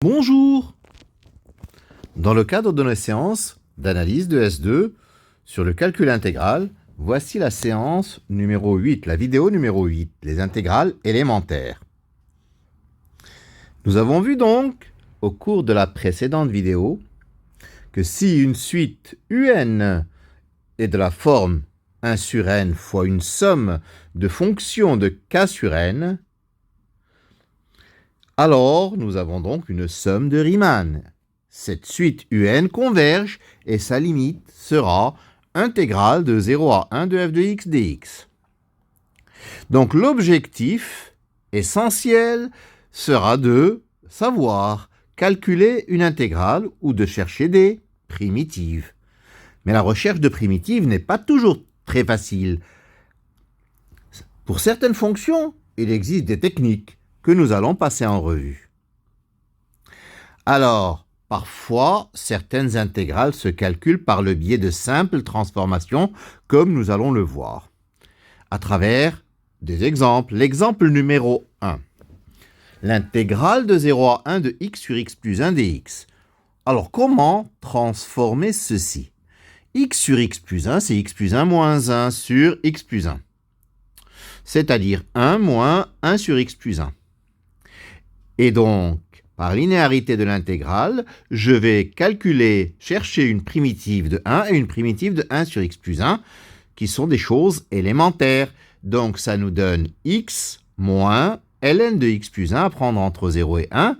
Bonjour! Dans le cadre de nos séances d'analyse de S2 sur le calcul intégral, voici la séance numéro 8, la vidéo numéro 8, les intégrales élémentaires. Nous avons vu donc, au cours de la précédente vidéo, que si une suite UN est de la forme 1 sur n fois une somme de fonctions de k sur n, alors nous avons donc une somme de Riemann. Cette suite UN converge et sa limite sera intégrale de 0 à 1 de f de x dx. Donc l'objectif essentiel sera de savoir calculer une intégrale ou de chercher des primitives. Mais la recherche de primitives n'est pas toujours très facile. Pour certaines fonctions, il existe des techniques que nous allons passer en revue. Alors, parfois, certaines intégrales se calculent par le biais de simples transformations, comme nous allons le voir, à travers des exemples. L'exemple numéro 1. L'intégrale de 0 à 1 de x sur x plus 1 dx. Alors, comment transformer ceci? X sur x plus 1, c'est x plus 1 moins 1 sur x plus 1. C'est-à-dire 1 moins 1 sur x plus 1. Et donc, par linéarité de l'intégrale, je vais chercher une primitive de 1 et une primitive de 1 sur x plus 1, qui sont des choses élémentaires. Donc, ça nous donne x moins ln de x plus 1 à prendre entre 0 et 1,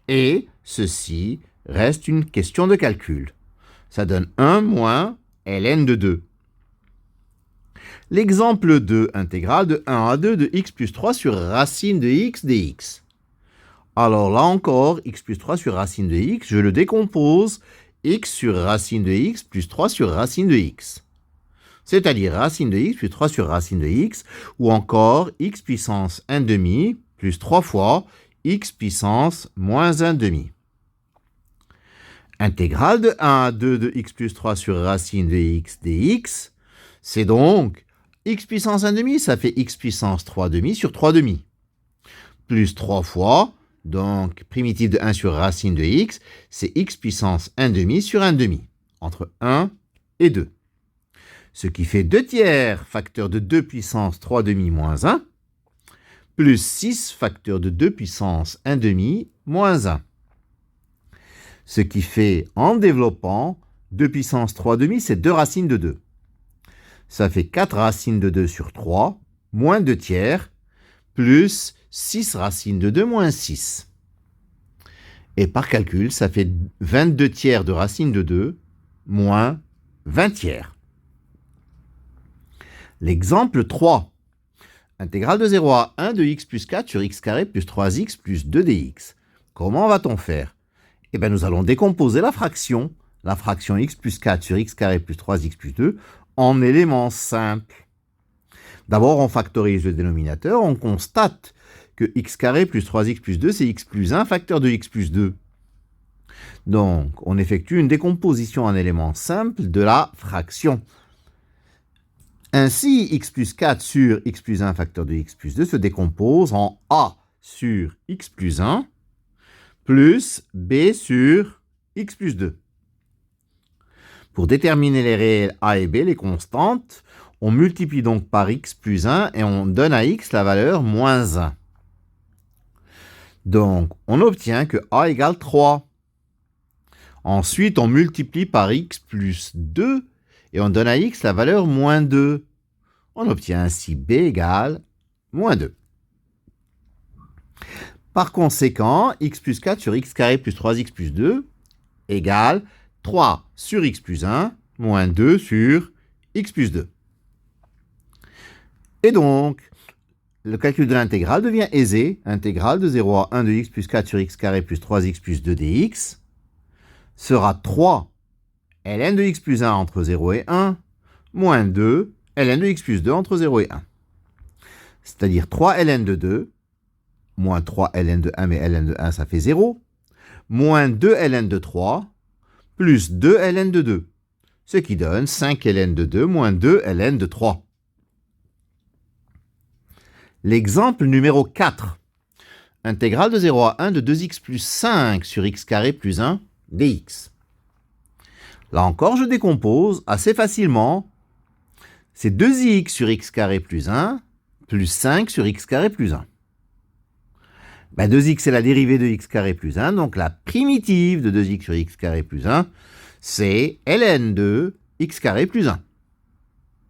et ceci reste une question de calcul. Ça donne 1 moins ln de 2. L'exemple 2, intégrale de 1 à 2 de x plus 3 sur racine de x dx. Alors là encore, x plus 3 sur racine de x, je le décompose, x sur racine de x plus 3 sur racine de x. C'est-à-dire racine de x plus 3 sur racine de x, ou encore x puissance 1 demi plus 3 fois x puissance moins 1 demi. Intégrale de 1 à 2 de x plus 3 sur racine de x dx, c'est donc x puissance 1 demi, ça fait x puissance 3 demi sur 3 demi. Plus 3 fois, donc primitive de 1 sur racine de x, c'est x puissance 1 demi sur 1 demi, entre 1 et 2. Ce qui fait 2 tiers facteur de 2 puissance 3 demi moins 1, plus 6 facteur de 2 puissance 1 demi moins 1. Ce qui fait, en développant, 2 puissance 3 demi, c'est 2 racines de 2. Ça fait 4 racines de 2 sur 3, moins 2 tiers, plus 6 racines de 2 moins 6. Et par calcul, ça fait 22 tiers de racine de 2, moins 20 tiers. L'exemple 3. Intégrale de 0 à 1 de x plus 4 sur x carré plus 3x plus 2 dx. Comment va-t-on faire? Eh bien, nous allons décomposer la fraction x plus 4 sur x carré plus 3x plus 2, en éléments simples. D'abord, on factorise le dénominateur, on constate que x carré plus 3x plus 2, c'est x plus 1 facteur de x plus 2. Donc, on effectue une décomposition en éléments simples de la fraction. Ainsi, x plus 4 sur x plus 1 facteur de x plus 2 se décompose en a sur x plus 1 plus b sur x plus 2. Pour déterminer les réels a et b, les constantes, on multiplie donc par x plus 1 et on donne à x la valeur moins 1. Donc, on obtient que a égale 3. Ensuite, on multiplie par x plus 2 et on donne à x la valeur moins 2. On obtient ainsi b égale moins 2. Par conséquent, x plus 4 sur x carré plus 3x plus 2 égale 3 sur x plus 1 moins 2 sur x plus 2. Et donc, le calcul de l'intégrale devient aisé. Intégrale de 0 à 1 de x plus 4 sur x carré plus 3x plus 2 dx sera 3 ln de x plus 1 entre 0 et 1 moins 2 ln de x plus 2 entre 0 et 1. C'est-à-dire 3 ln de 2 moins 3 ln de 1, mais ln de 1, ça fait 0, moins 2 ln de 3, plus 2 ln de 2, ce qui donne 5 ln de 2 moins 2 ln de 3. L'exemple numéro 4. intégrale de 0 à 1 de 2x plus 5 sur x carré plus 1 dx. Là encore, je décompose assez facilement. C'est 2x sur x carré plus 1 plus 5 sur x carré plus 1. 2x, c'est la dérivée de x carré plus 1, donc la primitive de 2x sur x carré plus 1, c'est ln de x carré plus 1.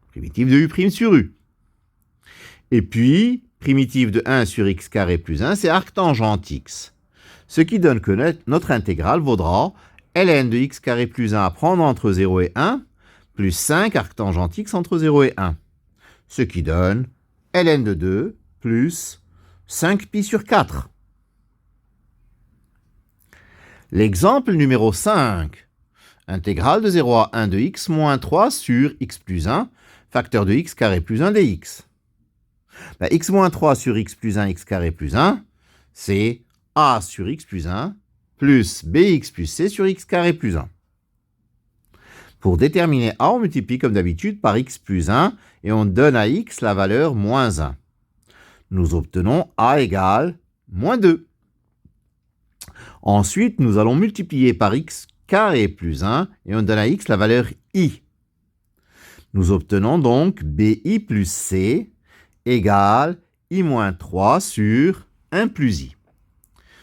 Primitive de u' sur u. Et puis, primitive de 1 sur x carré plus 1, c'est arctangente x. Ce qui donne que notre intégrale vaudra ln de x carré plus 1 à prendre entre 0 et 1, plus 5 arctangente x entre 0 et 1. Ce qui donne ln de 2 plus 5π sur 4. L'exemple numéro 5. Intégrale de 0 à 1 de x moins 3 sur x plus 1, facteur de x carré plus 1 dx. X moins 3 sur x plus 1, x carré plus 1, c'est a sur x plus 1 plus bx plus c sur x carré plus 1. Pour déterminer a, on multiplie comme d'habitude par x plus 1 et on donne à x la valeur moins 1. Nous obtenons a égale moins 2. Ensuite, nous allons multiplier par x carré plus 1 et on donne à x la valeur i. Nous obtenons donc bi plus c égale i moins 3 sur 1 plus i.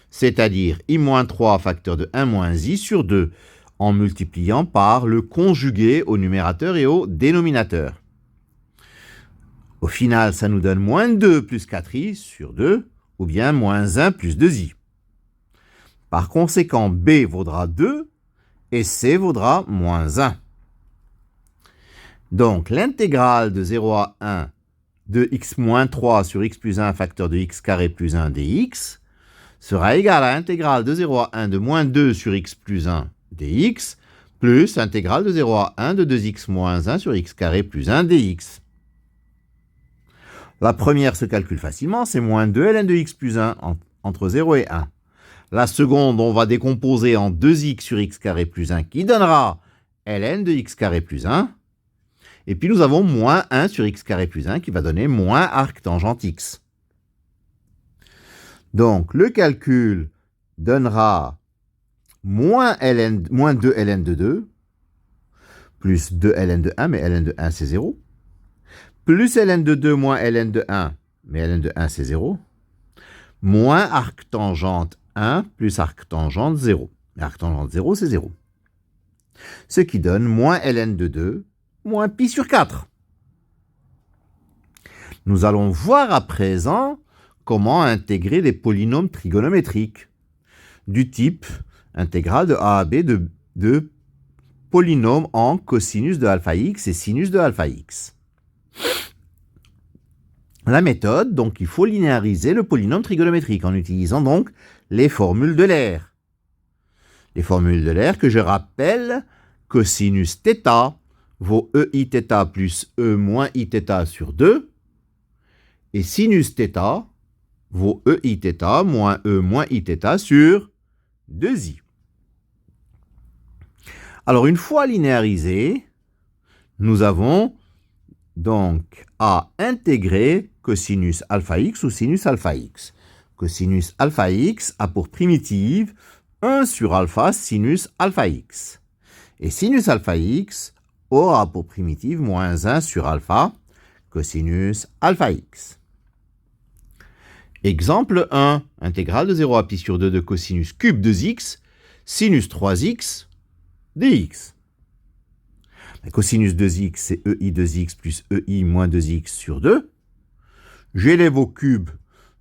C'est-à-dire i moins 3 facteur de 1 moins i sur 2 en multipliant par le conjugué au numérateur et au dénominateur. Au final, ça nous donne moins 2 plus 4i sur 2 ou bien moins 1 plus 2i. Par conséquent, b vaudra 2 et c vaudra moins 1. Donc, l'intégrale de 0 à 1 de x moins 3 sur x plus 1 facteur de x carré plus 1 dx sera égale à l'intégrale de 0 à 1 de moins 2 sur x plus 1 dx plus intégrale de 0 à 1 de 2x moins 1 sur x carré plus 1 dx. La première se calcule facilement, c'est moins 2 ln de x plus 1 entre 0 et 1. La seconde, on va décomposer en 2x sur x carré plus 1 qui donnera ln de x carré plus 1. Et puis nous avons moins 1 sur x carré plus 1 qui va donner moins arctangente x. Donc le calcul donnera moins 2 ln de 2, plus 2 ln de 1, mais ln de 1 c'est 0, plus ln de 2 moins ln de 1, mais ln de 1 c'est 0, moins arctangente 1 plus arctangente 0. Arctangente 0 c'est 0. Ce qui donne moins ln de 2 moins π sur 4. Nous allons voir à présent comment intégrer des polynômes trigonométriques du type intégrale de a à b de polynômes en cosinus de alpha x et sinus de alpha x. La méthode, donc il faut linéariser le polynôme trigonométrique en utilisant donc les formules d'Euler. Les formules d'Euler que je rappelle, cosinus θ vaut eiθ plus e moins iθ sur 2, et sinus θ vaut eiθ moins e moins iθ sur 2i. Alors, une fois linéarisé, nous avons donc à intégrer cosinus alpha x ou sinus alpha x. Cosinus alpha x a pour primitive 1 sur alpha sinus alpha x. Et sinus alpha x aura pour primitive moins 1 sur alpha cosinus alpha x. Exemple 1, intégrale de 0 à π sur 2 de cosinus cube 2x, sinus 3x, dx. Cosinus 2x, c'est ei 2x plus ei moins 2x sur 2. J'élève au cube,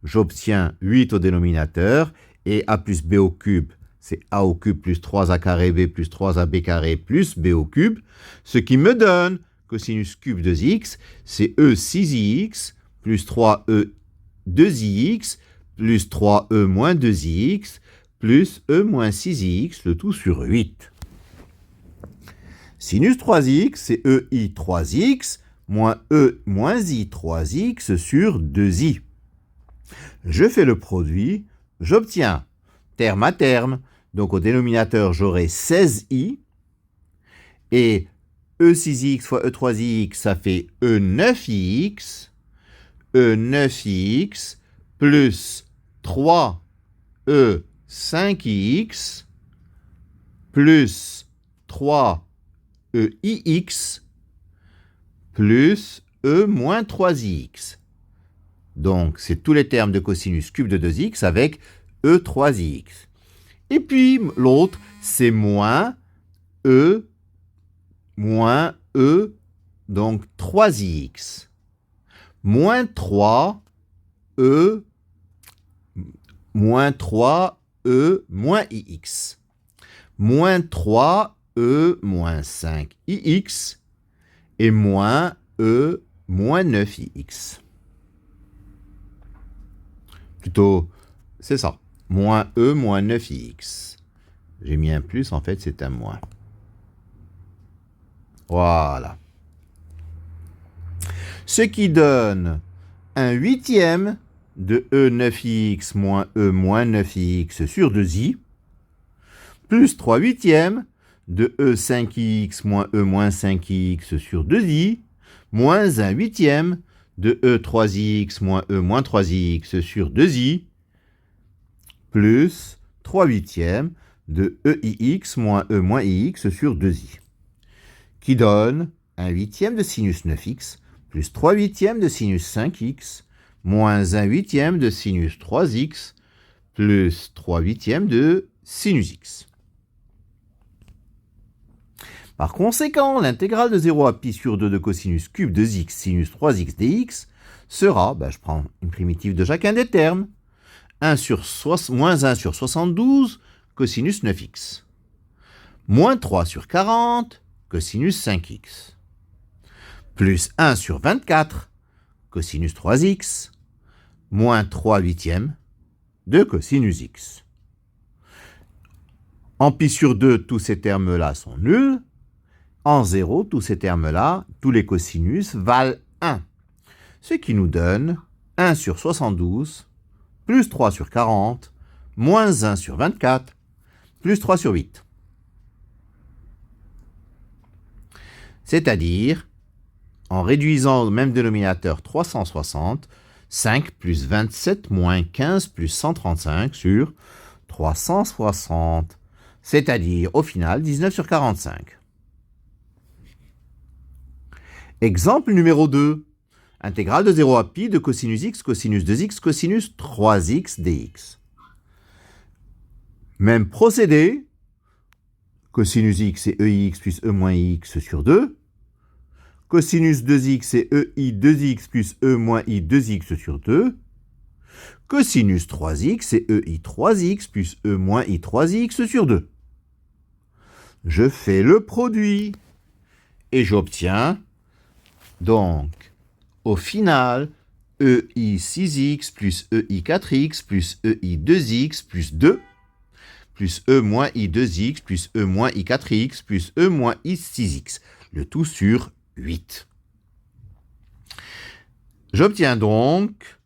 j'obtiens 8 au dénominateur, et a plus b au cube, c'est a au cube plus 3a carré b plus 3ab carré plus b au cube, ce qui me donne cosinus cube 2x, c'est e 6ix plus 3e 2ix plus 3e moins 2ix plus e moins 6ix, le tout sur 8. Sinus 3x, c'est ei 3x moins e moins i 3x sur 2i. Je fais le produit, j'obtiens terme à terme, donc au dénominateur j'aurai 16i, et e6x fois e3x, ça fait e9x plus 3 E 5ix plus 3 EIX plus E moins 3ix. Donc, c'est tous les termes de cosinus cube de 2x avec E 3ix. Et puis, l'autre, c'est moins E, donc 3ix. Moins 3, E, moins 3, E, moins ix. Moins 3, E, moins 5, ix. Et moins E, moins 9ix. Plutôt, c'est ça. Moins E, moins 9ix. J'ai mis un plus, en fait, c'est un moins. Voilà. Ce qui donne un huitième de E 9ix moins E moins 9ix sur 2i, plus 3 huitièmes de E 5ix moins E moins 5x sur 2i, moins 1 huitième de E 3ix moins E moins 3ix sur 2i, plus 3 huitièmes de EIX moins E moins IX sur 2i, qui donne un huitième de sinus 9x, plus 3 huitièmes de sinus 5x, moins 1 huitième de sinus 3x, plus 3 huitièmes de sinus x. Par conséquent, l'intégrale de 0 à pi sur 2 de cosinus cube de x sinus 3x dx sera, je prends une primitive de chacun des termes, moins 1 sur 72 cosinus 9x, moins 3 sur 40 cosinus 5x, plus 1 sur 24 cosinus 3x, moins 3 huitièmes de cosinus x. En pi sur 2, tous ces termes-là sont nuls. En 0, tous ces termes-là, tous les cosinus valent 1. Ce qui nous donne 1 sur 72, plus 3 sur 40, moins 1 sur 24, plus 3 sur 8. C'est-à-dire, en réduisant au même dénominateur 360, 5 plus 27 moins 15 plus 135 sur 360. C'est-à-dire, au final, 19 sur 45. Exemple numéro 2. Intégrale de 0 à pi de cosinus x, cosinus 2x, cosinus 3x dx. Même procédé. Cosinus x c'est EIX plus E moins IX sur 2. Cosinus 2x c'est EI 2x plus E moins I 2x sur 2. Cosinus 3x c'est EI 3x plus E moins I 3x sur 2. Je fais le produit et j'obtiens donc au final EI 6x plus EI 4x plus EI 2x plus 2 plus E moins I 2x plus E moins I 4x plus E moins I 6x. Le tout sur 8. J'obtiens donc,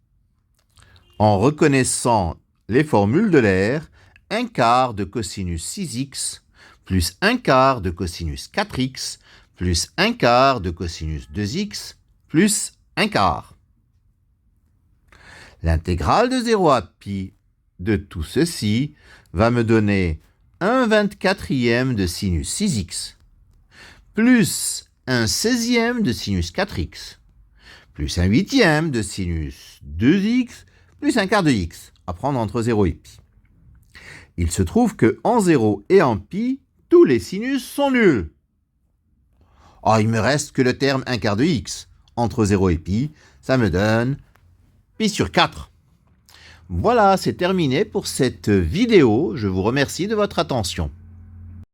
en reconnaissant les formules de l'air, un quart de cosinus 6x plus un quart de cosinus 4x plus un quart de cosinus 2x plus un quart. L'intégrale de 0 à pi de tout ceci va me donner 1/24e de sinus 6x plus 1/16e de sinus 4x plus 1/8e de sinus 2x plus un quart de x, à prendre entre 0 et pi. Il se trouve que en 0 et en pi, tous les sinus sont nuls. Il me reste que le terme 1 quart de x. Entre 0 et pi, ça me donne pi sur 4. Voilà, c'est terminé pour cette vidéo. Je vous remercie de votre attention.